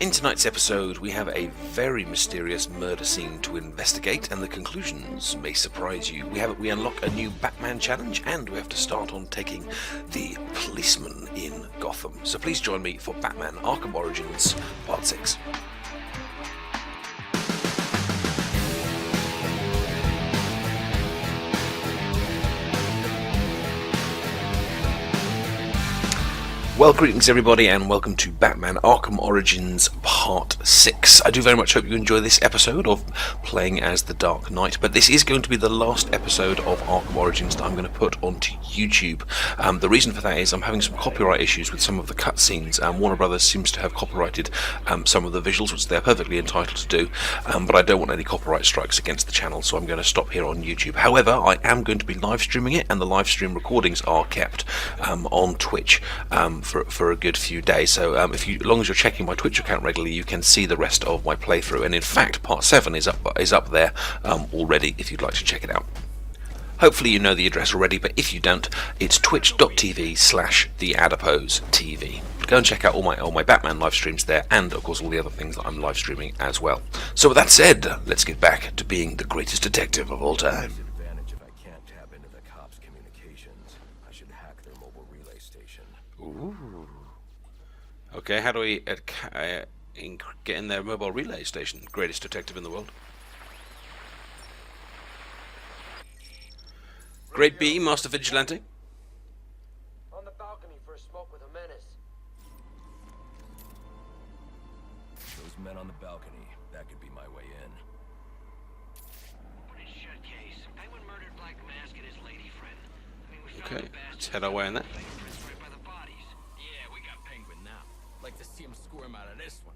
In tonight's episode, we have a very mysterious murder scene to investigate, and the conclusions may surprise you. We unlock a new Batman challenge, and we have to start on taking the policeman in Gotham. So please join me for Batman Arkham Origins Part 6. Well, greetings everybody, and welcome to Batman Arkham Origins Part 6. I do very much hope you enjoy this episode of playing as the Dark Knight, but this is going to be the last episode of Arkham Origins that I'm going to put onto YouTube. The reason for that is I'm having some copyright issues with some of the cutscenes. Warner Brothers seems to have copyrighted some of the visuals, which they're perfectly entitled to do, but I don't want any copyright strikes against the channel, so I'm going to stop here on YouTube. However, I am going to be live streaming it, and the live stream recordings are kept on Twitch for a good few days. So as long as you're checking my Twitch account regularly, you can see the rest of my playthrough. And in fact, Part 7 is up there already if you'd like to check it out. Hopefully you know the address already, but if you don't, it's twitch.tv/TheAdiposeTV. Go and check out all my Batman live streams there, and of course all the other things that I'm live streaming as well. So with that said, let's get back to being the greatest detective of all time. Ooh. Okay, how do we get in their mobile relay station? Greatest detective in the world. Great B, Master Vigilante. On the balcony for a smoke with a menace. Those men on the balcony, that could be my way in. What a shit case. Penguin murdered Black Mask and his lady friend. Okay, let's head our way in there. Like to see him squirm out of this one.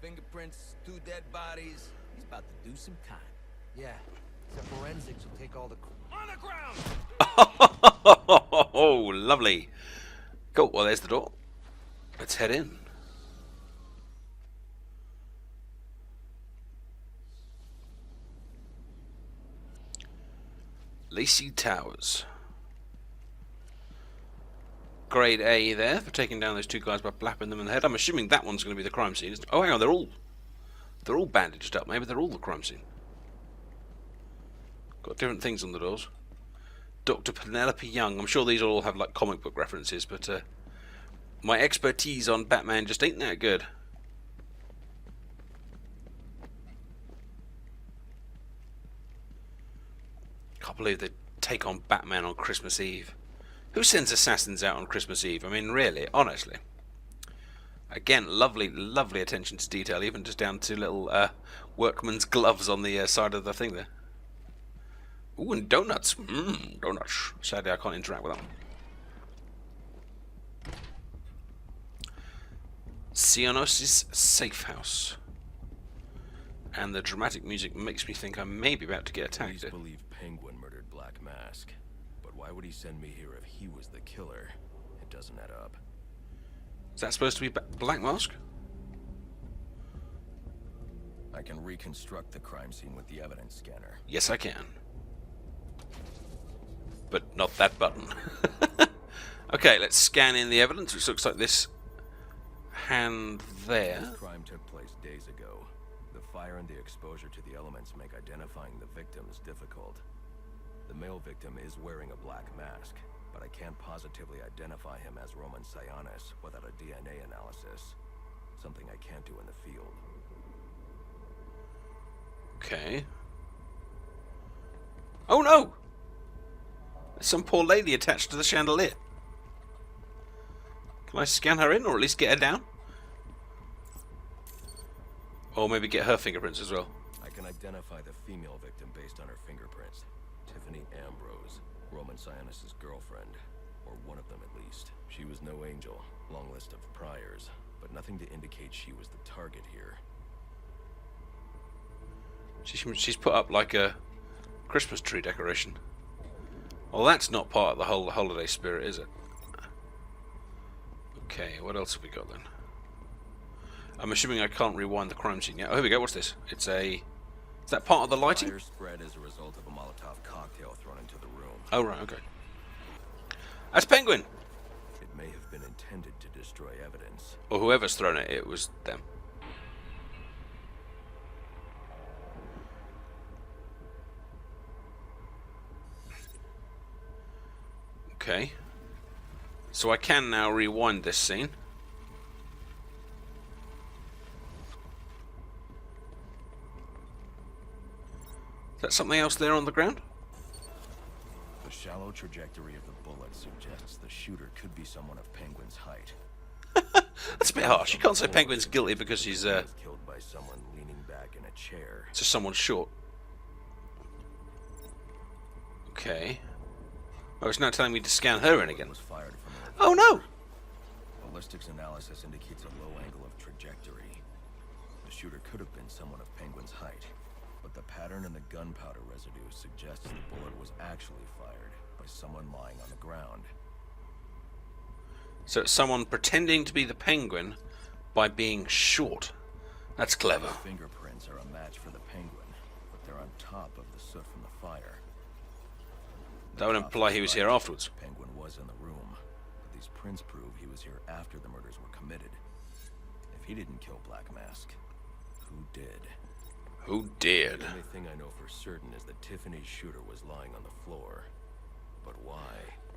Fingerprints, 2 dead bodies. He's about to do some time. Yeah, except forensics will take all the... On the ground! Oh, lovely. Cool, well there's the door. Let's head in. Lacey Towers. Grade A there for taking down those 2 guys by blapping them in the head. I'm assuming that one's going to be the crime scene. Oh, hang on, they're all bandaged up. Maybe they're all the crime scene. Got different things on the doors. Dr. Penelope Young. I'm sure these all have like comic book references, but my expertise on Batman just ain't that good. Can't believe they take on Batman on Christmas Eve. Who sends assassins out on Christmas Eve? I mean, really, honestly. Again, lovely, lovely attention to detail, even just down to little workman's gloves on the side of the thing there. Ooh, and donuts. Donuts. Sadly, I can't interact with them. Sionosis Safe House. And the dramatic music makes me think I may be about to get attacked. Police believe Penguin murdered Black Mask. But why would he send me here if he was the killer? It doesn't add up. Is that supposed to be Black Mask? I can reconstruct the crime scene with the evidence scanner. Yes, I can. But not that button. Okay, let's scan in the evidence, which looks like this hand there. This crime took place days ago. The fire and the exposure to the elements make identifying the victims difficult. The male victim is wearing a black mask, but I can't positively identify him as Roman Sionis without a DNA analysis. Something I can't do in the field. Okay. Oh no! There's some poor lady attached to the chandelier. Can I scan her in, or at least get her down? Or maybe get her fingerprints as well. I can identify the female victim based on her fingerprints. Tiffany Ambrose, Roman Sionis' girlfriend, or one of them at least. She was no angel, long list of priors, but nothing to indicate she was the target here. She's put up like a Christmas tree decoration. Well, that's not part of the whole holiday spirit, is it? Okay, what else have we got then? I'm assuming I can't rewind the crime scene yet. Oh, here we go. What's this? It's a... Is that part of the lighting? Fire spread as a result of a Molotov cocktail thrown into the room. Oh, right, okay. That's Penguin! It may have been intended to destroy evidence. Or whoever's thrown it, it was them. Okay. So I can now rewind this scene. Is that something else there on the ground? The shallow trajectory of the bullet suggests the shooter could be someone of Penguin's height. That's a bit harsh. You can't say Penguin's guilty because he's He was killed by someone leaning back in a chair. just someone short. Okay. Oh, it's now telling me to scan her in again. Was fired from a Oh no! ballistics analysis indicates a low angle of trajectory. The shooter could have been someone of Penguin's height, but the pattern in the gunpowder residue suggests the bullet was actually fired by someone lying on the ground. So it's someone pretending to be the Penguin by being short. That's clever. The fingerprints are a match for the Penguin, but they're on top of the soot from the fire. That would imply he was here afterwards. Penguin was in the room, but these prints prove he was here after the murders were committed. If he didn't kill Black Mask, who did? Who did? The only thing I know for certain is that Tiffany's shooter was lying on the floor. But why?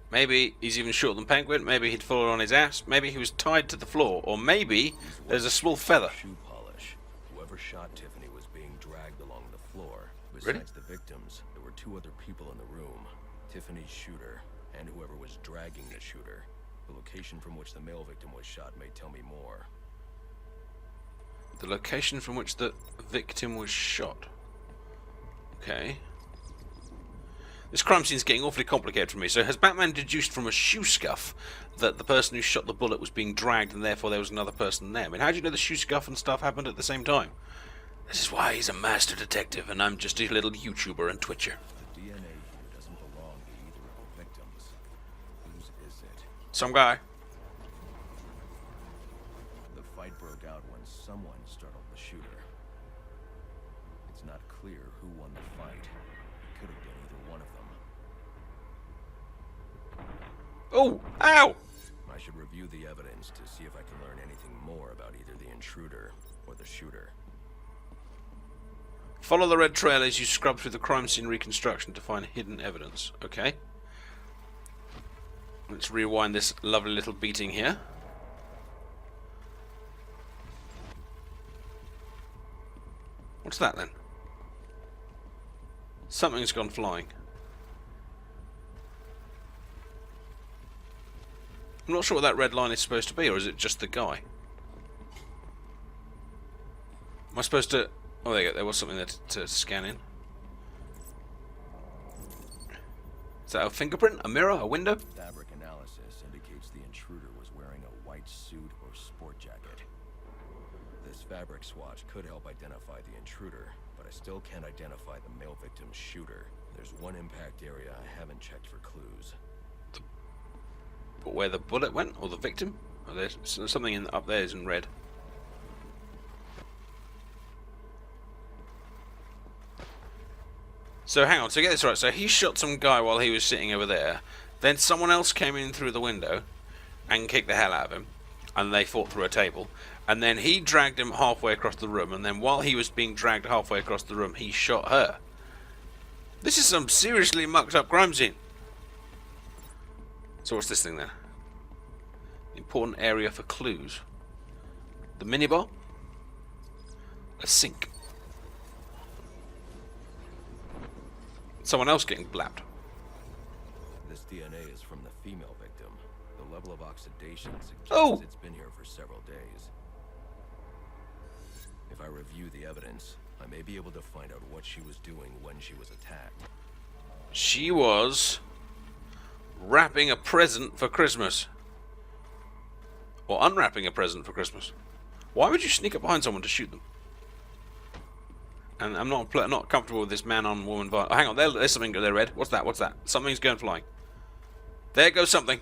Maybe he's even shorter than Penguin. Maybe he'd fallen on his ass. Maybe he was tied to the floor. Or maybe there's a small feather. Shoe polish. Whoever shot Tiffany was being dragged along the floor. Really? Besides the victims, there were two other people in the room. Tiffany's shooter, and whoever was dragging the shooter. The location from which the male victim was shot may tell me more. The location from which the victim was shot. Okay. This crime scene's getting awfully complicated for me. So has Batman deduced from a shoe scuff that the person who shot the bullet was being dragged and therefore there was another person there? I mean, how do you know the shoe scuff and stuff happened at the same time? This is why he's a master detective and I'm just a little YouTuber and Twitcher. The DNA here doesn't belong to either of the victims. Whose is it? Some guy. The fight broke out when someone startled the shooter. It's not clear who won the fight. It could have been either one of them. Oh! Ow! I should review the evidence to see if I can learn anything more about either the intruder or the shooter. Follow the red trail as you scrub through the crime scene reconstruction to find hidden evidence. Okay. Let's rewind this lovely little beating here. What's that then? Something's gone flying. I'm not sure what that red line is supposed to be, or is it just the guy? Am I supposed to... Oh, there you go. There was something there to scan in. Is that a fingerprint? A mirror? A window? Fabric analysis indicates the intruder was wearing a white suit or sport jacket. This fabric swatch could help identify the intruder, but I still can't identify the male victim's shooter. There's one impact area I haven't checked for clues. But where the bullet went? Or the victim? Oh, there's something up there is in red. So hang on, so get this right. So he shot some guy while he was sitting over there. Then someone else came in through the window and kicked the hell out of him. And they fought through a table. And then he dragged him halfway across the room. And then while he was being dragged halfway across the room, he shot her. This is some seriously mucked up crime scene. So what's this thing then? Important area for clues. The minibar? A sink. Someone else getting blapped. This DNA is from the female victim. The level of oxidation suggests Oh! it's been here for several days. If I review the evidence, I may be able to find out what she was doing when she was attacked. She was wrapping a present for Christmas. Or unwrapping a present for Christmas. Why would you sneak up behind someone to shoot them? And I'm not comfortable with this man-on-woman violence. Oh, hang on, there's something there, Red. What's that? What's that? Something's going flying. There goes something.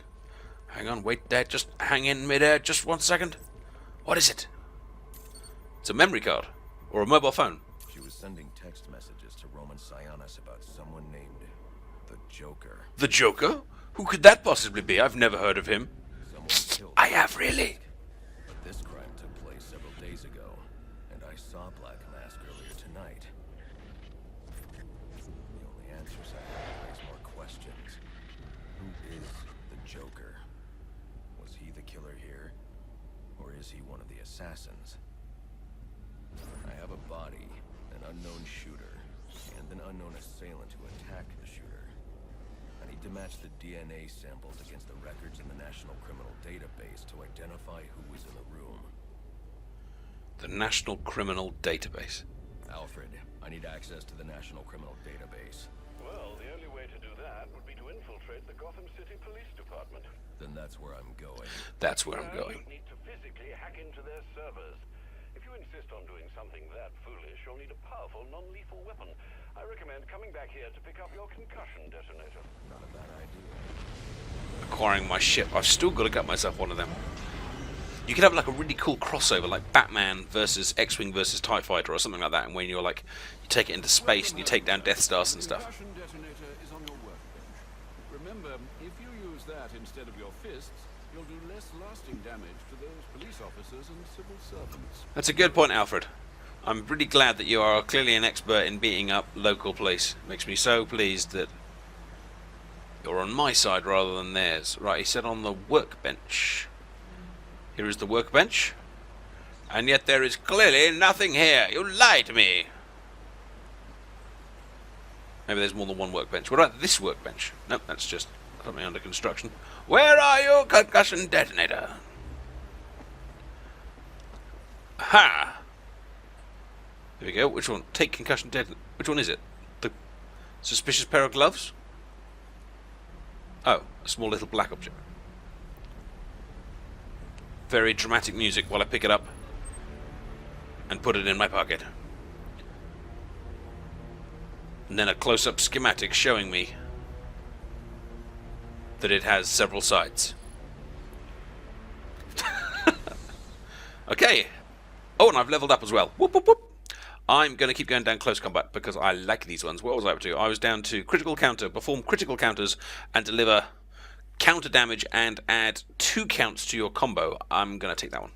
Hang on, wait there. Just hang in midair. Just 1 second. What is it? It's a memory card. Or a mobile phone. She was sending text messages to Roman Sionis about someone named the Joker. The Joker? Who could that possibly be? I've never heard of him. Someone killed I have, really. But this crime took place several days ago, and I saw Black Mask earlier tonight. The only answers I have raise more questions. Who is Joker. Was he the killer here? Or is he one of the assassins? I have a body, an unknown shooter, and an unknown assailant who attacked the shooter. I need to match the DNA samples against the records in the National Criminal Database to identify who was in the room. The National Criminal Database. Alfred, I need access to the National Criminal Database. Well, the only way to do that would be to infiltrate the Gotham City Police Department. Then that's where I'm going. That's where I'm Now, going. you need to physically hack into their servers. If you insist on doing something that foolish, you'll need a powerful, non-lethal weapon. I recommend coming back here to pick up your concussion detonator. Not a bad idea. Acquiring my ship. I've still got to get myself one of them. You could have like a really cool crossover, like Batman versus X-Wing versus TIE Fighter or something like that, and when you're like, you take it into space and you take down Death Stars and stuff. The concussion detonator is on your workbench. Remember, if you use that instead of your fists, you'll do less lasting damage to those police officers and civil servants. That's a good point, Alfred. I'm really glad that you are clearly an expert in beating up local police. Makes me so pleased that you're on my side rather than theirs. Right, he said on the workbench. Here is the workbench. And yet there is clearly nothing here. You lied to me. Maybe there's more than one workbench. What about this workbench? Nope, that's just something under construction. Where are you, concussion detonator? Ha! There we go. Which one? Take concussion detonator. Which one is it? The suspicious pair of gloves? Oh, a small little black object. Very dramatic music while I pick it up and put it in my pocket. And then a close-up schematic showing me that it has several sides. Okay. Oh, and I've leveled up as well. Whoop, whoop, whoop. I'm going to keep going down close combat because I like these ones. What was I up to? I was down to critical counter, perform critical counters, and deliver counter damage and add 2 counts to your combo. I'm going to take that one.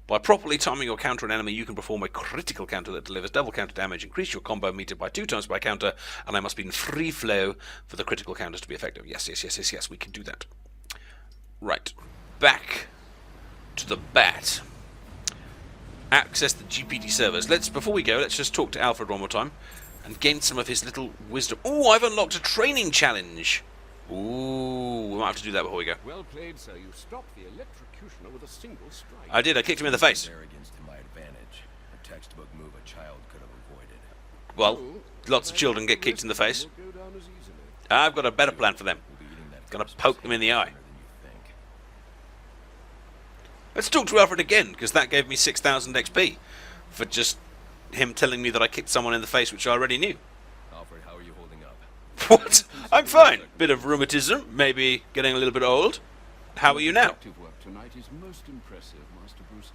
By properly timing your counter an enemy, you can perform a critical counter that delivers double counter damage, increase your combo meter by 2 times by counter, and I must be in free flow for the critical counters to be effective. Yes, yes, yes, yes, yes, we can do that. Right. Back to the bat. Access the GPT servers. Before we go, let's just talk to Alfred one more time and gain some of his little wisdom. Ooh, I've unlocked a training challenge. Ooh, we might have to do that before we go. Well played, sir. You stopped the electrocutioner with a single strike. I did. I kicked him in the face. Arrogance to my advantage. A textbook move a child could have avoided. Well, lots of children get kicked in the face. Won't go down as easily. I've got a better plan for them. We'll be eating that Gonna ghost poke them in the eye. sooner than you think. Let's talk to Alfred again, because that gave me 6,000 XP for just him telling me that I kicked someone in the face, which I already knew. Alfred, how are you holding up? What? I'm fine. Bit of rheumatism, maybe getting a little bit old. How are you now? Detective work tonight is most impressive, Master Bruce.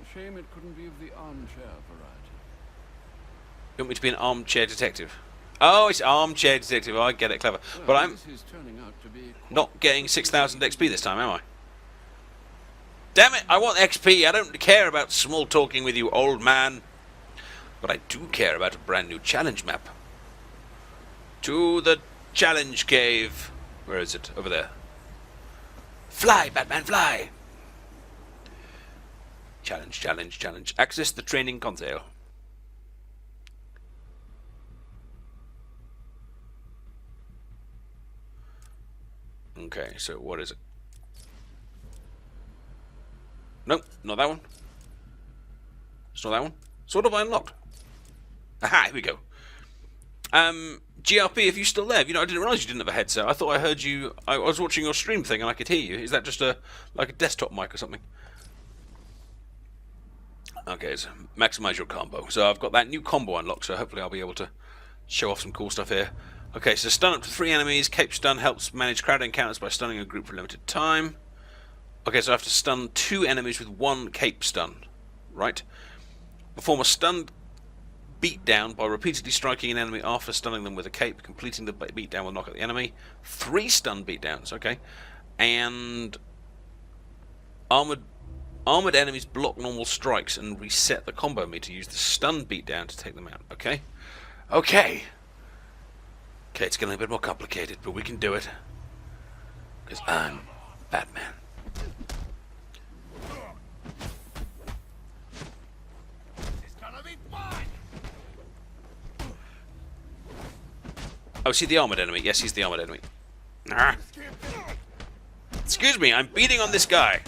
A shame it couldn't be of the armchair variety. You want me to be an armchair detective? Oh, it's armchair detective. I get it, clever. Well, But I'm this is turning out to be not getting 6,000 XP this time, am I? Damn it, I want XP. I don't care about small talking with you, old man. But I do care about a brand new challenge map. To the challenge cave. Where is it? Over there. Fly, Batman, fly! Challenge, challenge, challenge. Access the training console. Okay, so what is it? Nope, not that one. It's not that one. So what have I unlocked? Aha, here we go. GRP, if you're still there, I didn't realise you didn't have a headset. I thought I heard you. I was watching your stream thing and I could hear you. Is that just like a desktop mic or something? Okay, so maximize your combo. So I've got that new combo unlocked, so hopefully I'll be able to show off some cool stuff here. Okay, so stun up to 3 enemies. Cape stun helps manage crowd encounters by stunning a group for a limited time. Okay, so I have to stun 2 enemies with 1 cape stun, right? Perform a stun beatdown by repeatedly striking an enemy after stunning them with a cape. Completing the beatdown will knock out the enemy. 3 stun beatdowns, okay. And armored enemies block normal strikes and reset the combo meter. Use the stun beatdown to take them out, okay? Okay, it's getting a bit more complicated, but we can do it. Because I'm Batman. Oh, is he the armored enemy? Yes, he's the armored enemy. Ah. Excuse me, I'm beating on this guy.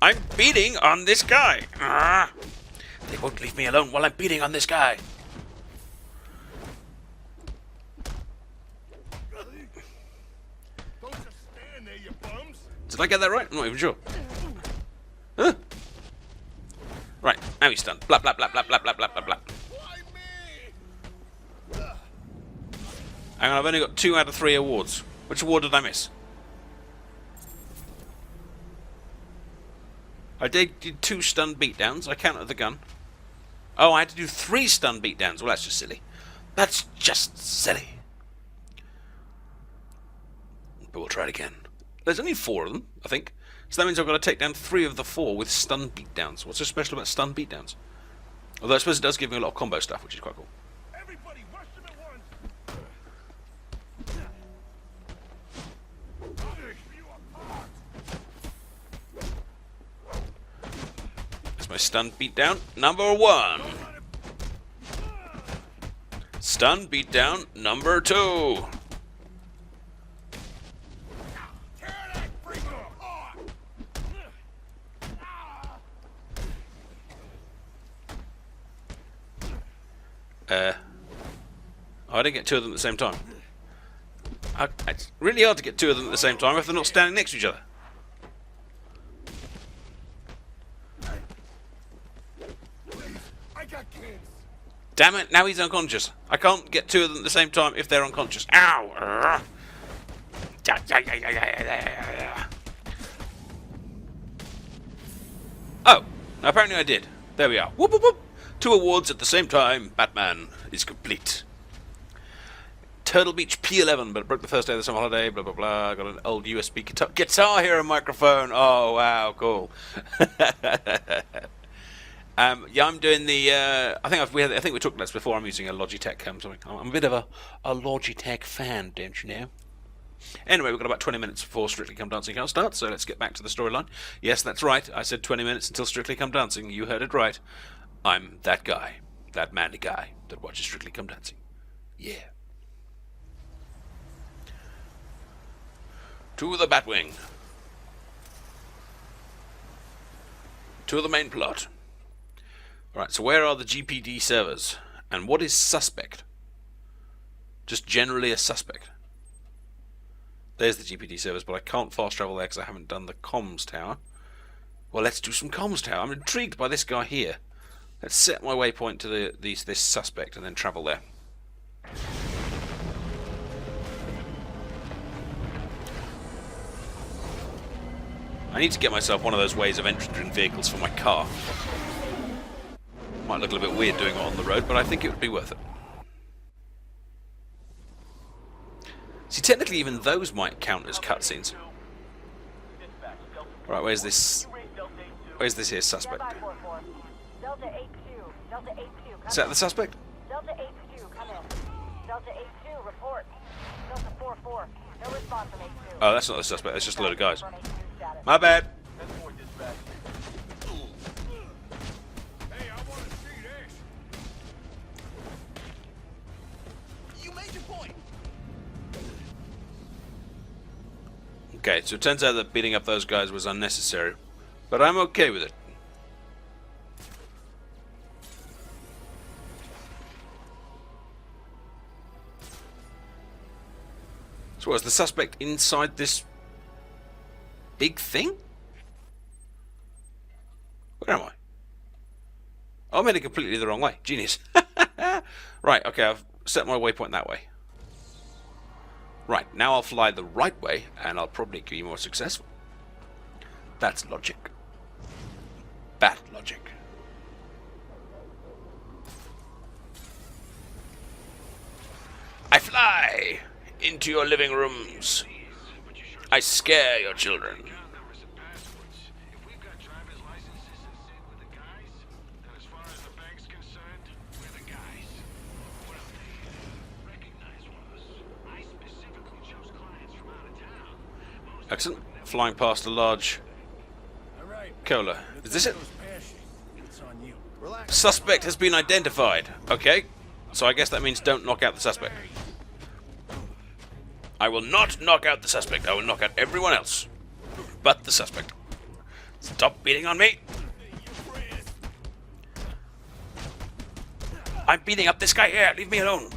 I'm beating on this guy. Ah. They won't leave me alone while I'm beating on this guy. Don't just stand there, you bums. Did I get that right? I'm not even sure. Huh? Right, now he's stunned. Blah, blah, blah, blah, blah, blah, blah, blah, blah. Why me? Hang on, I've only got 2 out of 3 awards. Which award did I miss? I did 2 stun beatdowns. I counted the gun. Oh, I had to do 3 stun beatdowns. Well, that's just silly. That's just silly. But we'll try it again. There's only 4 of them, I think. So that means I've got to take down 3 of the 4 with stun beatdowns. What's so special about stun beatdowns? Although I suppose it does give me a lot of combo stuff, which is quite cool. Everybody, rush them at once. That's my stun beatdown number 1. Stun beatdown number 2. I didn't get 2 of them at the same time. It's really hard to get 2 of them at the same time if they're not standing next to each other. I got kids. Damn it, now he's unconscious. I can't get 2 of them at the same time if they're unconscious. Ow! Oh, apparently I did. There we are. Whoop, whoop, whoop. 2 awards at the same time. Batman is complete. Turtle Beach P11, but it broke the first day of the summer holiday, blah, blah, blah. Got an old USB guitar Hero microphone. Oh, wow, cool. Yeah, I'm doing the, I think we talked about this before. I'm using a Logitech something. I'm a bit of a Logitech fan, don't you know? Anyway, we've got about 20 minutes before Strictly Come Dancing can start, so let's get back to the storyline. Yes, that's right. I said 20 minutes until Strictly Come Dancing. You heard it right. I'm that guy, that manly guy that watches Strictly Come Dancing. Yeah. To the Batwing. To the main plot. Alright, so where are the GPD servers? And what is suspect? Just generally a suspect. There's the GPD servers, but I can't fast travel there because I haven't done the comms tower. Well, let's do some comms tower. I'm intrigued by this guy here. Let's set my waypoint to this suspect and then travel there. I need to get myself one of those ways of entering vehicles for my car. Might look a little bit weird doing it on the road, but I think it would be worth it. See, technically even those might count as cutscenes. Right, where's this here suspect? Is that the suspect? Delta HQ, come in. Delta HQ, report. Delta 4-4, no response from HQ. Oh, that's not the suspect, that's just a load of guys. My bad. Hey, I want to see this. You made your point. Okay, so it turns out that beating up those guys was unnecessary. But I'm okay with it. So was the suspect inside this big thing? Where am I? Oh, I made it completely the wrong way. Genius. Right, okay, I've set my waypoint that way. Right, now I'll fly the right way, and I'll probably be more successful. That's logic. Bat logic. I fly into your living rooms. I scare your children. If we've got driver's licenses and sit with the guys, then as far as the bank's concerned, we're the guys. What else do you recognize us? I specifically chose clients from out of town. Most Excellent. Flying past a large cola. Is this it? Suspect has been identified. Okay. So I guess that means don't knock out the suspect. I will not knock out the suspect. I will knock out everyone else. But the suspect. Stop beating on me. I'm beating up this guy here. Leave me alone.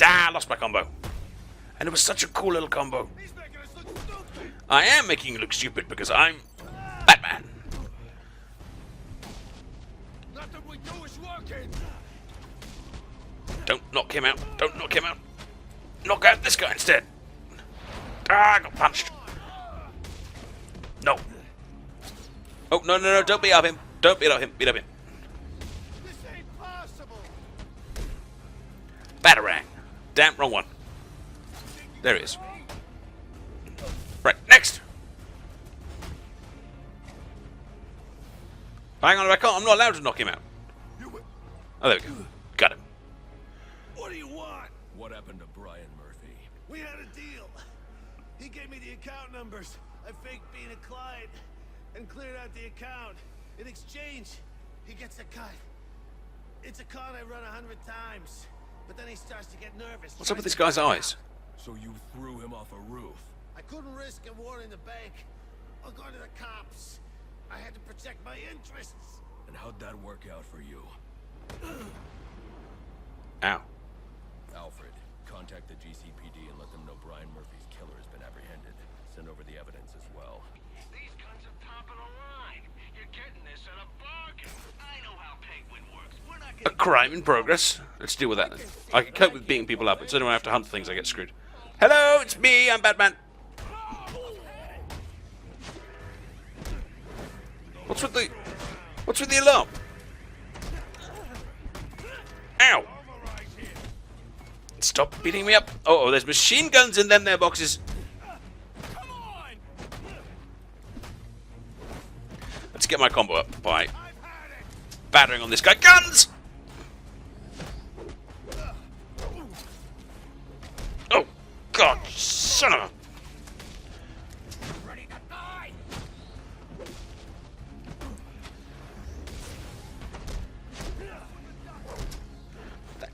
Ah, lost my combo. And it was such a cool little combo. I am making you look stupid because I'm Batman. Nothing we do is working. Don't knock him out. Don't knock him out. Knock out this guy instead. Ah, I got punched. No. Oh, no, no, no. Don't beat up him. Don't beat up him. Beat up him. This ain't possible. Batarang. Damn, wrong one. There he is. Right, next. Hang on, I'm not allowed to knock him out. Oh, there we go. Got him. What do you want? What happened to Brian Murphy? We had a deal. He gave me the account numbers. I faked being a client and cleared out the account. In exchange, he gets a cut. It's a con I run 100 times. But then he starts to get nervous. What's up with this guy's eyes? So you threw him off a roof? I couldn't risk a war in the bank. I'll go to the cops. I had to protect my interests. And how'd that work out for you? Ow. Alfred, contact the GCPD and let them know Brian Murphy's killer has been apprehended. Send over the evidence as well. These guns are top of the line. You're getting this at a bargain. I know how Penguin works. We're not A crime in progress. Let's deal with that then. I can cope with beating people up. It's only when I have to hunt things I get screwed. Hello, it's me. I'm Batman. What's with the alarm? Ow! Stop beating me up. Oh, there's machine guns in them there boxes. Let's get my combo up by battering on this guy. Guns! Oh, God, son of a...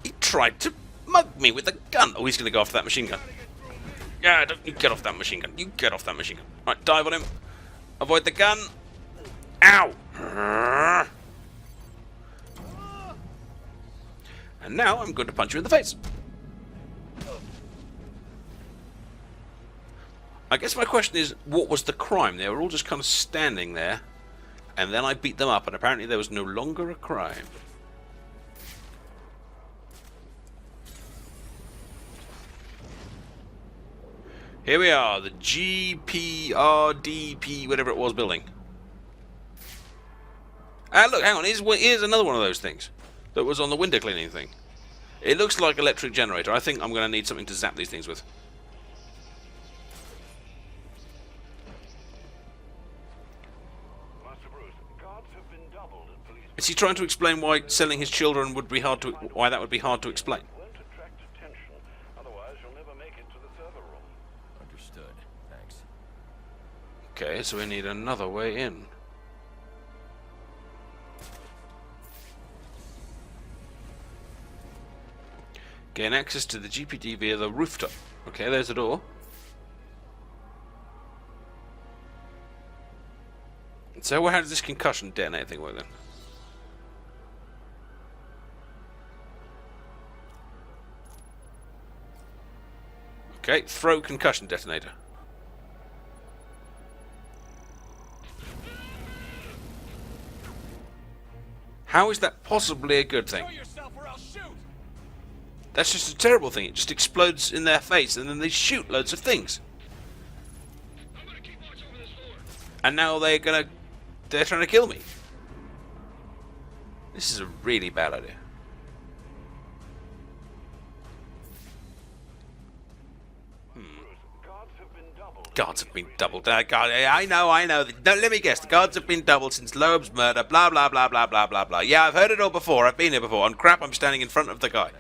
He tried to mug me with a gun. Oh, he's going to go after that machine gun. Yeah, don't you get off that machine gun. You get off that machine gun. Right, dive on him. Avoid the gun. Ow! And now I'm going to punch you in the face. I guess my question is, what was the crime? They were all just kind of standing there, and then I beat them up, and apparently there was no longer a crime. Here we are, the GPRDP, whatever it was, building. Ah, look, hang on, here's another one of those things that was on the window cleaning thing. It looks like electric generator. I think I'm going to need something to zap these things with. Master Bruce, guards have been doubled at police. Is he trying to explain why selling his children would be hard to, why that would be hard to explain? Won't attract attention. Otherwise, you'll never make it to the server room. Understood. Thanks. Okay, so we need another way in. Gain access to the GPD via the rooftop. Okay, there's the door. So how does this concussion detonate thing work then? Okay, throw concussion detonator. How is that possibly a good thing? That's just a terrible thing. It just explodes in their face and then they shoot loads of things. And now they're trying to kill me. This is a really bad idea. Guards have been doubled. I know. Don't let me guess. The guards have been doubled since Loeb's murder. Blah, blah, blah, blah, blah, blah, blah. Yeah, I've heard it all before. I've been here before. On crap, I'm standing in front of the guy.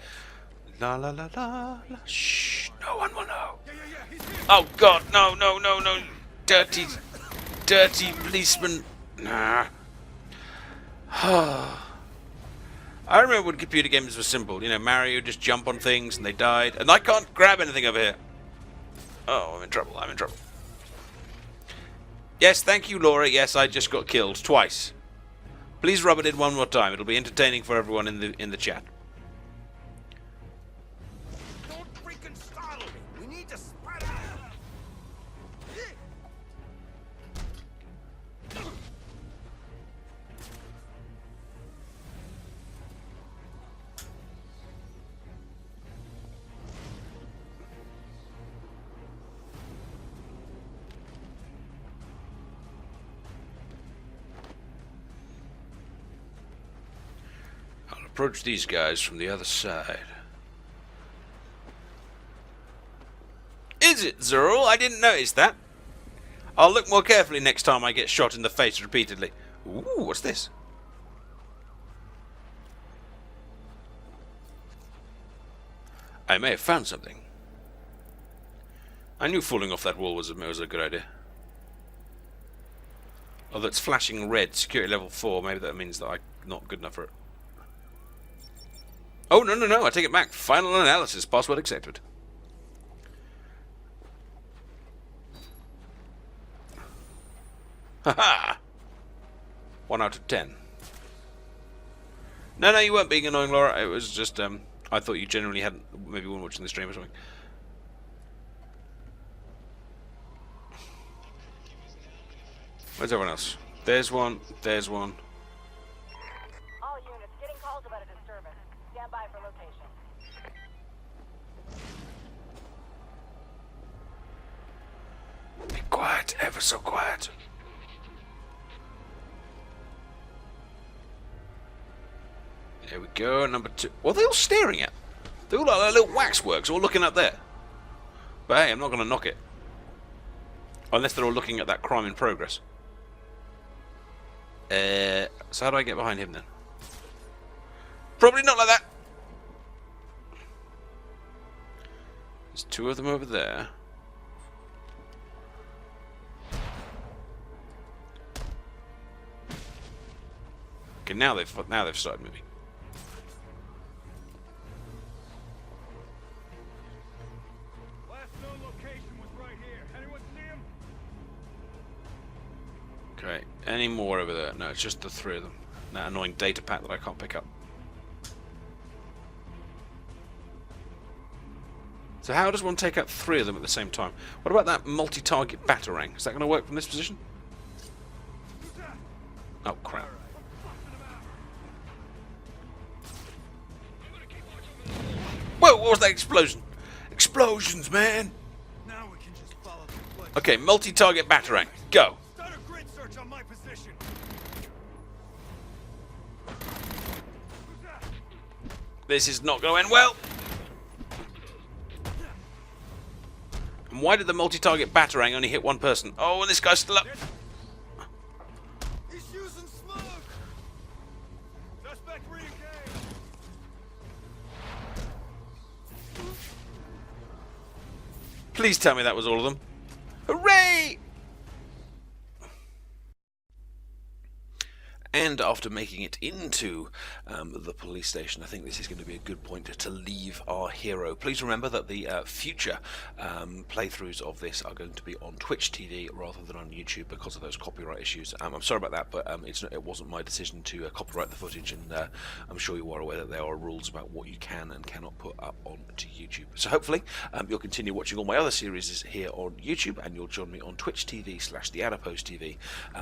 La la la la la. Shh. No one will know. Oh God! No! No! No! No! Dirty, dirty policeman. Nah. I remember when computer games were simple. You know, Mario would just jump on things and they died, and I can't grab anything over here. Oh, I'm in trouble. I'm in trouble. Yes, thank you, Laura. Yes, I just got killed twice. Please rub it in one more time. It'll be entertaining for everyone in the chat. Don't freaking startle me. We need to spread out. I'll approach these guys from the other side. Is it, Zerul? I didn't notice that. I'll look more carefully next time I get shot in the face repeatedly. Ooh, what's this? I may have found something. I knew falling off that wall was a good idea. Although it's flashing red, security level 4, maybe that means that I'm not good enough for it. Oh, no, no, no, I take it back. Final analysis, password accepted. Haha! 1 out of 10. No, no, you weren't being annoying, Laura. It was just, I thought you generally hadn't, maybe weren't watching the stream or something. Where's everyone else? There's one, there's one. All units getting calls about a disturbance. Stand by for location. Be quiet, ever so quiet. There we go, number 2. What are they all staring at? They all look like little waxworks, all looking up there. But hey, I'm not going to knock it. Unless they're all looking at that crime in progress. So how do I get behind him then? Probably not like that. There's 2 of them over there. Okay, now they've started moving. Last known location was right here. Anyone see him? Okay, any more over there? No, it's just the 3 of them. That annoying data pack that I can't pick up. So how does one take out 3 of them at the same time? What about that multi-target batarang? Is that going to work from this position? Oh, crap. Whoa, what was that explosion? Explosions, man! Now we can just follow the footage. Okay, multi-target batarang. Go! Start a grid search on my position. This is not going to end well. And why did the multi-target batarang only hit 1 person? Oh, and this guy's still up. He's using smoke. Suspect re-engaged. Please tell me that was all of them. Hooray! And after making it into the police station, I think this is going to be a good point to leave our hero. Please remember that the future playthroughs of this are going to be on Twitch TV rather than on YouTube because of those copyright issues. I'm sorry about that, but it wasn't my decision to copyright the footage, and I'm sure you are aware that there are rules about what you can and cannot put up onto YouTube. So hopefully you'll continue watching all my other series here on YouTube, and you'll join me on Twitch TV/TheAdiposeTV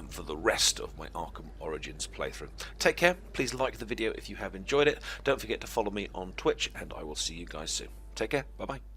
for the rest of my Arkham Origins playthrough. Take care, please like the video if you have enjoyed it, don't forget to follow me on Twitch, and I will see you guys soon. Take care, bye bye.